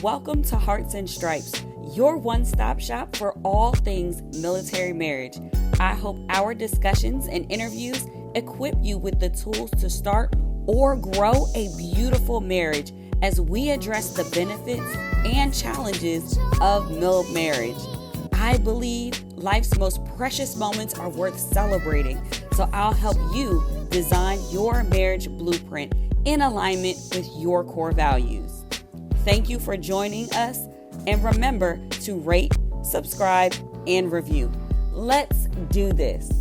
Welcome to Hearts and Stripes, your one-stop shop for all things military marriage. I hope our discussions and interviews equip you with the tools to start or grow a beautiful marriage as we address the benefits and challenges of marriage. I believe life's most precious moments are worth celebrating, so I'll help you design your marriage blueprint in alignment with your core values. Thank you for joining us, and remember to rate, subscribe, and review. Let's do this.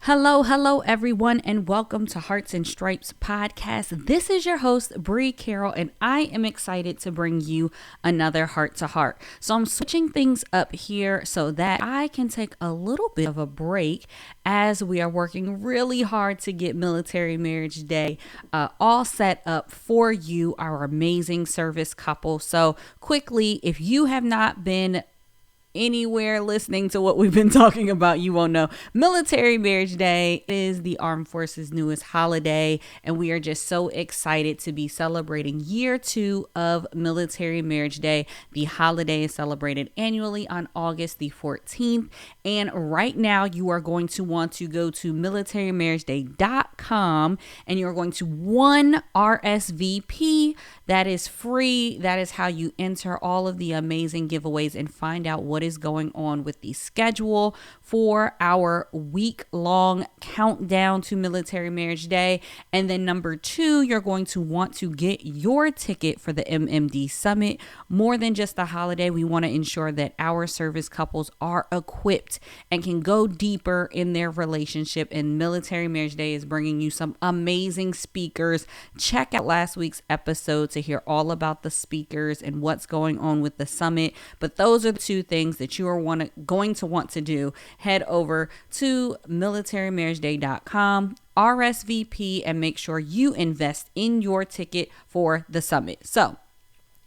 Hello, everyone, and welcome to Hearts and Stripes podcast. This is your host, Bree Carroll, and I am excited to bring you another Heart to Heart. So I'm switching things up here so that I can take a little bit of a break as we are working really hard to get Military Marriage Day all set up for you, our amazing service couple. So quickly, if you have not been anywhere listening to what we've been talking about, you won't know. Military Marriage Day is the Armed Forces' newest holiday, and we are just so excited to be celebrating year 2 of Military Marriage Day. The holiday is celebrated annually on August the 14th, and right now you are going to want to go to militarymarriageday.com, and you're going to RSVP. That is free. That is how you enter all of the amazing giveaways and find out what is going on with the schedule for our week-long countdown to Military Marriage Day. And then number 2, you're going to want to get your ticket for the MMD Summit. More than just a holiday, we want to ensure that our service couples are equipped and can go deeper in their relationship. And Military Marriage Day is bringing you some amazing speakers. Check out last week's episode to hear all about the speakers and what's going on with the summit. But those are the 2 things that you are going to want to do. Head over to militarymarriageday.com, RSVP, and make sure you invest in your ticket for the summit. So,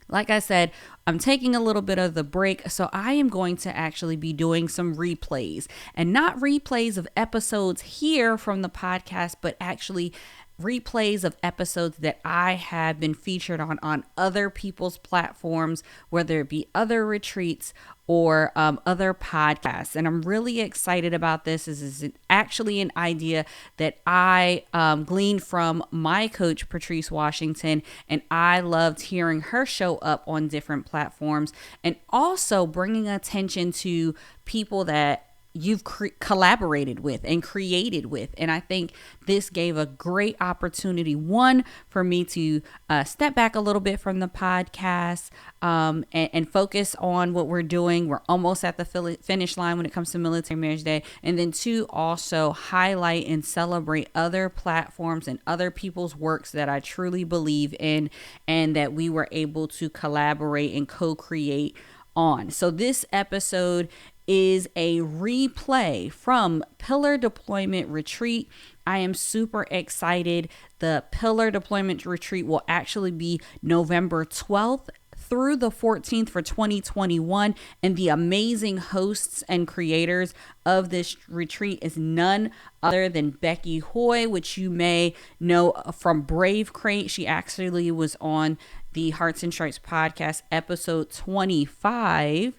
like I said, I'm taking a little bit of the break, so I am going to actually be doing some replays, and not replays of episodes here from the podcast, but actually replays of episodes that I have been featured on other people's platforms, whether it be other retreats or other podcasts. And I'm really excited about this. This is actually an idea that I gleaned from my coach, Patrice Washington, and I loved hearing her show up on different platforms, and also bringing attention to people that you've collaborated with and created with. And I think this gave a great opportunity, one, for me to step back a little bit from the podcast and focus on what we're doing. We're almost at the finish line when it comes to Military Marriage Day. And then 2, also highlight and celebrate other platforms and other people's works that I truly believe in and that we were able to collaborate and co-create on. So this episode is a replay from Pillar Deployment Retreat. I am super excited. The Pillar Deployment Retreat will actually be November 12th through the 14th for 2021. And the amazing hosts and creators of this retreat is none other than Becky Hoy, which you may know from Brave Crate. She actually was on the Hearts and Stripes podcast, episode 25.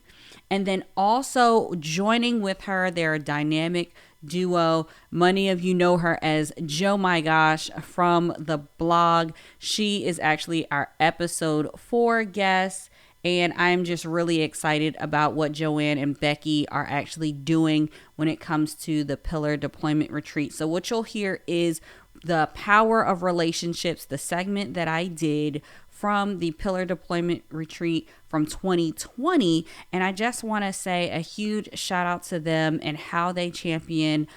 And then also joining with her, they're a dynamic duo. Many of you know her as Joe My Gosh from the blog. She is actually our episode 4 guest. And I'm just really excited about what Joanne and Becky are actually doing when it comes to the Pillar Deployment Retreat. So what you'll hear is the power of relationships, the segment that I did from the Pillar Deployment Retreat from 2020. And I just want to say a huge shout out to them and how they champion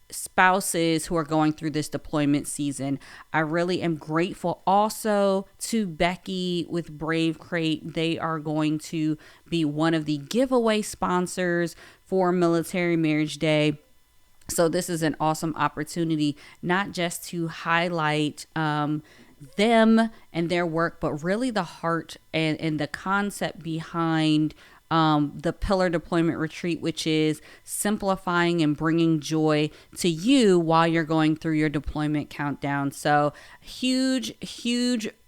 spouses who are going through this deployment season. I really am grateful also to Becky with Brave Crate. They are going to be one of the giveaway sponsors for Military Marriage Day. So this is an awesome opportunity, not just to highlight them and their work, but really the heart and the concept behind the Pillar Deployment Retreat, which is simplifying and bringing joy to you while you're going through your deployment countdown. So huge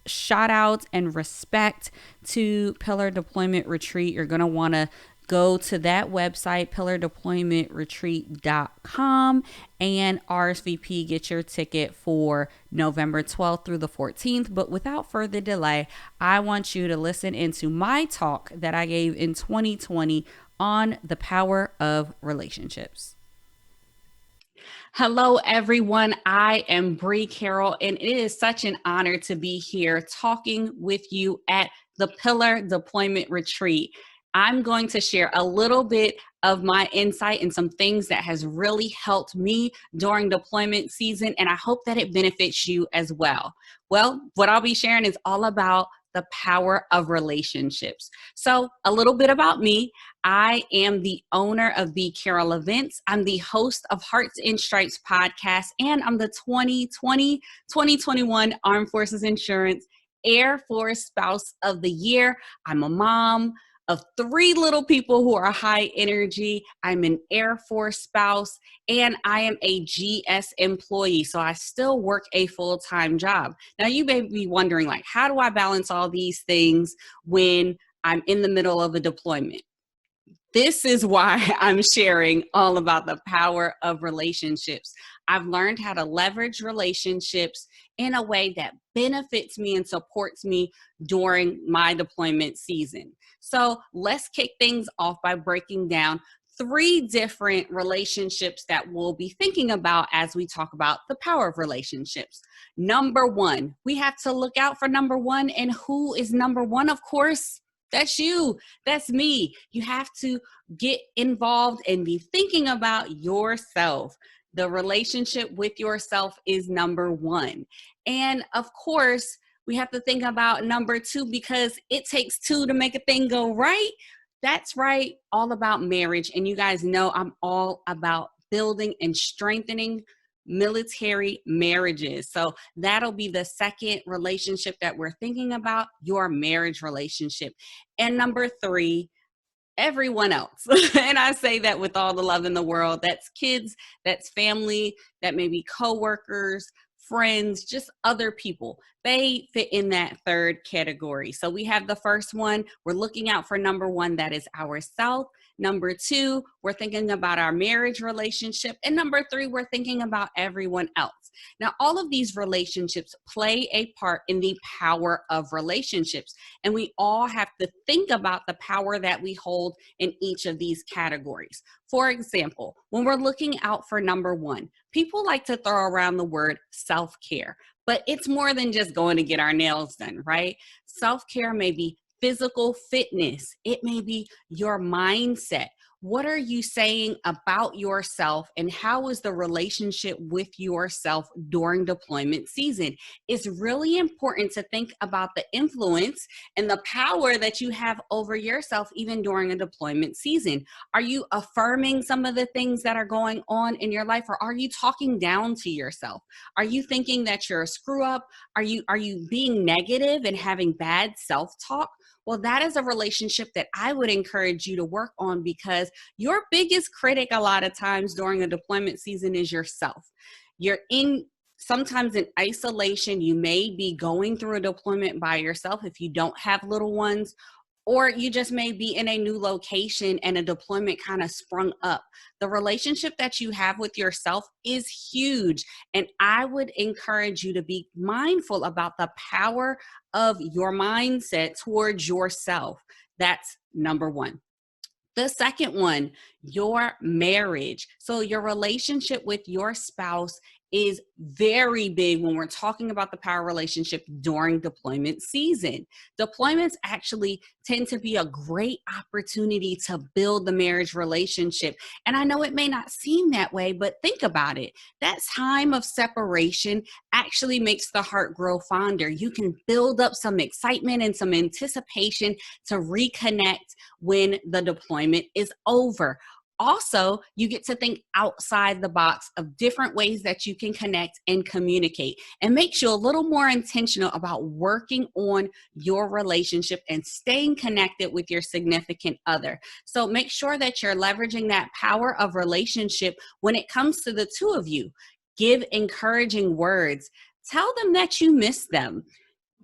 shout outs and respect to Pillar Deployment Retreat. You're going to want to go to that website, pillardeploymentretreat.com, and RSVP, get your ticket for November 12th through the 14th. But without further delay, I want you to listen into my talk that I gave in 2020 on the power of relationships. Hello, everyone. I am Bree Carroll, and it is such an honor to be here talking with you at the Pillar Deployment Retreat. I'm going to share a little bit of my insight and some things that has really helped me during deployment season, and I hope that it benefits you as well. Well, what I'll be sharing is all about the power of relationships. So a little bit about me. I am the owner of Bree Carroll Events. I'm the host of Hearts and Stripes podcast, and I'm the 2020-2021 Armed Forces Insurance Air Force Spouse of the Year. I'm a mom of 3 little people who are high energy. I'm an Air Force spouse, and I am a GS employee. So I still work a full-time job. Now you may be wondering, like, how do I balance all these things when I'm in the middle of a deployment? This is why I'm sharing all about the power of relationships. I've learned how to leverage relationships in a way that benefits me and supports me during my deployment season. So let's kick things off by breaking down 3 different relationships that we'll be thinking about as we talk about the power of relationships. Number 1, we have to look out for number 1. And who is number 1? Of course, that's you. That's me. You have to get involved and be thinking about yourself. The relationship with yourself is number 1. And of course, we have to think about number 2 because it takes 2 to make a thing go right. That's right. All about marriage. And you guys know I'm all about building and strengthening military marriages. So that'll be the second relationship that we're thinking about, your marriage relationship. And number 3, everyone else. And I say that with all the love in the world. That's kids, that's family, that may be coworkers, friends, just other people. They fit in that 3rd category. So we have the first one, we're looking out for number 1, that is ourself. Number 2, we're thinking about our marriage relationship. And number 3, we're thinking about everyone else. Now, all of these relationships play a part in the power of relationships. And we all have to think about the power that we hold in each of these categories. For example, when we're looking out for number 1, people like to throw around the word self-care, but it's more than just going to get our nails done, right? Self-care may be physical fitness. It may be your mindset. What are you saying about yourself, and how is the relationship with yourself during deployment season? It's really important to think about the influence and the power that you have over yourself even during a deployment season. Are you affirming some of the things that are going on in your life, or are you talking down to yourself? Are you thinking that you're a screw up? Are you being negative and having bad self-talk? Well, that is a relationship that I would encourage you to work on, because your biggest critic a lot of times during a deployment season is yourself. You're sometimes in isolation. You may be going through a deployment by yourself if you don't have little ones, or you just may be in a new location and a deployment kind of sprung up. The relationship that you have with yourself is huge. And I would encourage you to be mindful about the power of your mindset towards yourself. That's number 1. The second one, your marriage. So your relationship with your spouse is very big when we're talking about the power relationship during deployment season. Deployments actually tend to be a great opportunity to build the marriage relationship. And I know it may not seem that way, but think about it. That time of separation actually makes the heart grow fonder. You can build up some excitement and some anticipation to reconnect when the deployment is over. Also, you get to think outside the box of different ways that you can connect and communicate, and makes you a little more intentional about working on your relationship and staying connected with your significant other. So make sure that you're leveraging that power of relationship when it comes to the two of you. Give encouraging words. Tell them that you miss them.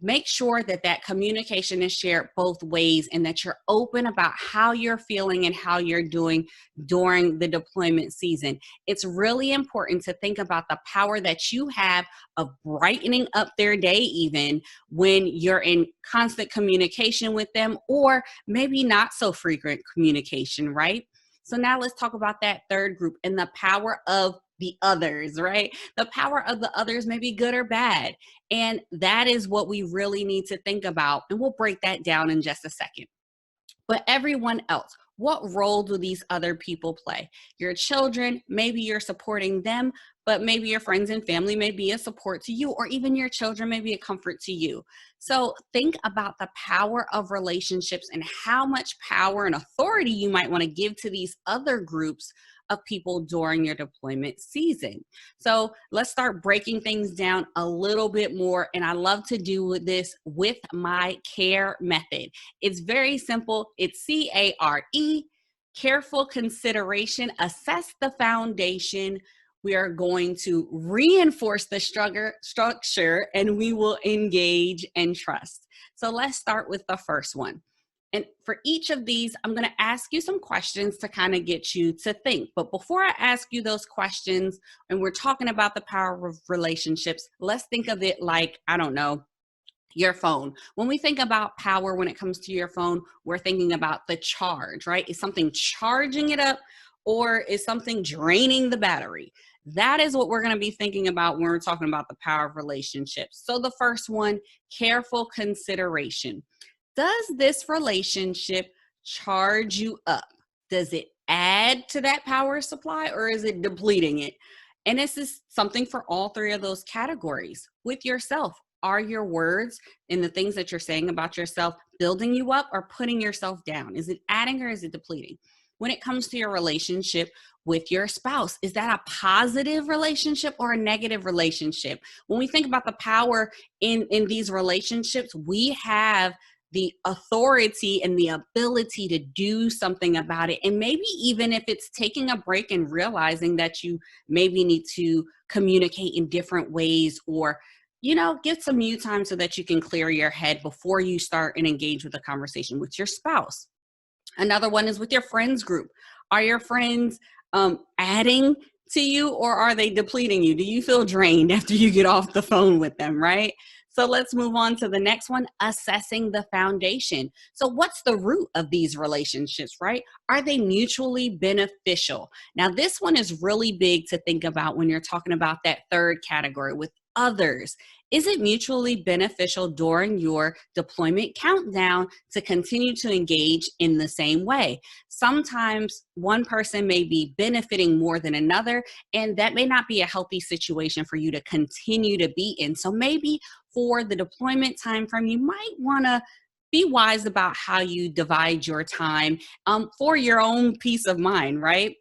Make sure that that communication is shared both ways, and that you're open about how you're feeling and how you're doing during the deployment season. It's really important to think about the power that you have of brightening up their day, even when you're in constant communication with them, or maybe not so frequent communication, right? So now let's talk about that third group and the power of the others, right? The power of the others may be good or bad. And that is what we really need to think about. And we'll break that down in just a second. But everyone else, what role do these other people play? Your children, maybe you're supporting them, but maybe your friends and family may be a support to you, or even your children may be a comfort to you. So think about the power of relationships and how much power and authority you might want to give to these other groups of people during your deployment season. So let's start breaking things down a little bit more. And I love to do this with my CARE method. It's very simple. It's CARE, careful consideration, assess the foundation. We are going to reinforce the structure, and we will engage and trust. So let's start with the first one. And for each of these, I'm going to ask you some questions to kind of get you to think. But before I ask you those questions, and we're talking about the power of relationships, let's think of it like, I don't know, your phone. When we think about power when it comes to your phone, we're thinking about the charge, right? Is something charging it up, or is something draining the battery? That is what we're going to be thinking about when we're talking about the power of relationships. So the first one, careful consideration. Does this relationship charge you up? Does it add to that power supply, or is it depleting it? And this is something for all three of those categories. With yourself, are your words and the things that you're saying about yourself building you up or putting yourself down? Is it adding or is it depleting? When it comes to your relationship with your spouse, is that a positive relationship or a negative relationship? When we think about the power in these relationships, we have the authority and the ability to do something about it. And maybe even if it's taking a break and realizing that you maybe need to communicate in different ways, or, get some you time so that you can clear your head before you start and engage with a conversation with your spouse. Another one is with your friends group. Are your friends adding to you, or are they depleting you? Do you feel drained after you get off the phone with them, right? So let's move on to the next one, assessing the foundation. So what's the root of these relationships, right? Are they mutually beneficial? Now, this one is really big to think about when you're talking about that third category with others. Is it mutually beneficial during your deployment countdown to continue to engage in the same way? Sometimes one person may be benefiting more than another, and that may not be a healthy situation for you to continue to be in. So maybe for the deployment time frame, you might want to be wise about how you divide your time for your own peace of mind, right?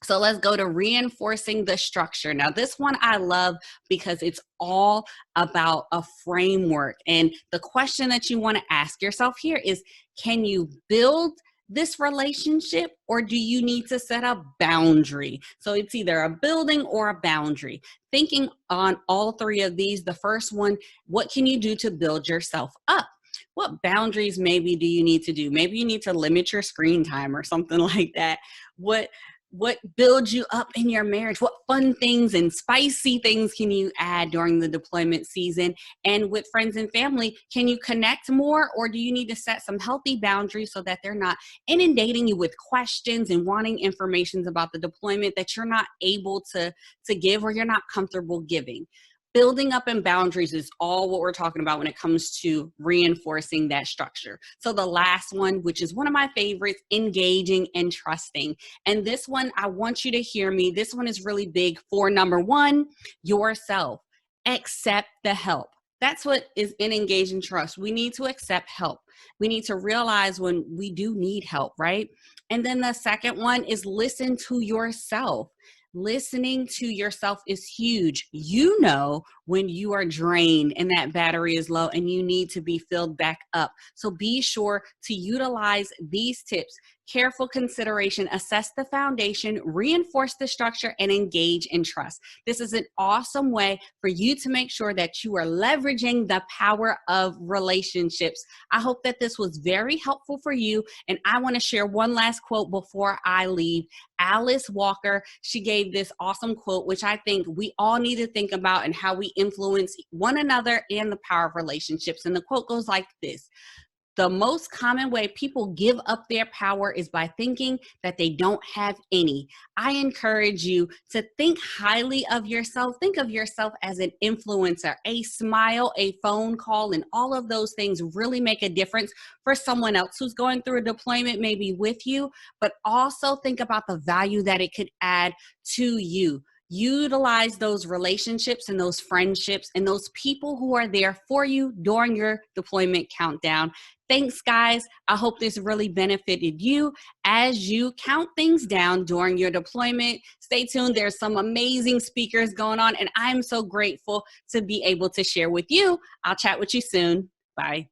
So let's go to reinforcing the structure. Now, this one I love because it's all about a framework. And the question that you want to ask yourself here is, can you build this relationship, or do you need to set a boundary? So it's either a building or a boundary. Thinking on all three of these, the first one, what can you do to build yourself up? What boundaries maybe do you need to do? Maybe you need to limit your screen time or something like that. What builds you up in your marriage? What fun things and spicy things can you add during the deployment season? And with friends and family, can you connect more, or do you need to set some healthy boundaries so that they're not inundating you with questions and wanting information about the deployment that you're not able to give, or you're not comfortable giving? Building up in boundaries is all what we're talking about when it comes to reinforcing that structure. So the last one, which is one of my favorites, engaging and trusting. And this one, I want you to hear me. This one is really big for number one, yourself. Accept the help. That's what is in engage and trust. We need to accept help. We need to realize when we do need help, right? And then the second one is listen to yourself. Listening to yourself is huge. You know when you are drained and that battery is low and you need to be filled back up. So be sure to utilize these tips. Careful consideration, assess the foundation, reinforce the structure, and engage in trust. This is an awesome way for you to make sure that you are leveraging the power of relationships. I hope that this was very helpful for you. And I want to share one last quote before I leave. Alice Walker, she gave this awesome quote, which I think we all need to think about and how we influence one another and the power of relationships. And the quote goes like this: the most common way people give up their power is by thinking that they don't have any. I encourage you to think highly of yourself. Think of yourself as an influencer. A smile, a phone call, and all of those things really make a difference for someone else who's going through a deployment, maybe with you, but also think about the value that it could add to you. Utilize those relationships and those friendships and those people who are there for you during your deployment countdown. Thanks, guys. I hope this really benefited you as you count things down during your deployment. Stay tuned. There's some amazing speakers going on, and I'm so grateful to be able to share with you. I'll chat with you soon. Bye.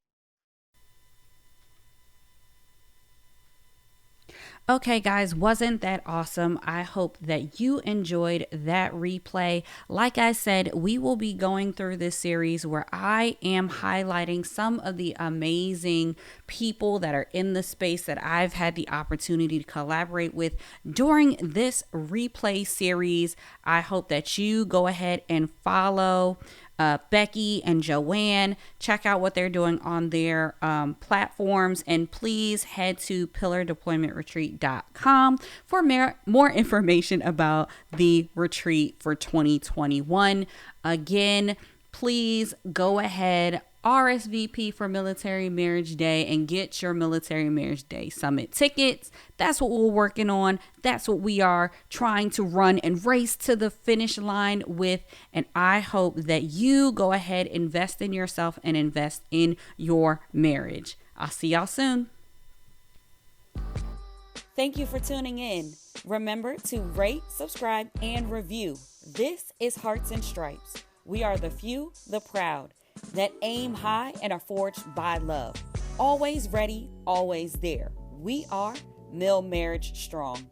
Okay, guys, wasn't that awesome? I hope that you enjoyed that replay. Like I said, we will be going through this series where I am highlighting some of the amazing people that are in the space that I've had the opportunity to collaborate with during this replay series. I hope that you go ahead and follow Becky and Joanne. Check out what they're doing on their platforms, and please head to pillardeploymentretreat.com for more information about the retreat for 2021. Again, please go ahead, RSVP for Military Marriage Day and get your Military Marriage Day Summit tickets. That's what we're working on. That's what we are trying to run and race to the finish line with. And I hope that you go ahead, invest in yourself and invest in your marriage. I'll see y'all soon. Thank you for tuning in. Remember to rate, subscribe, and review. This is Hearts and Stripes. We are the few, the proud, that aim high and are forged by love. Always ready, always there. We are Mill Marriage Strong.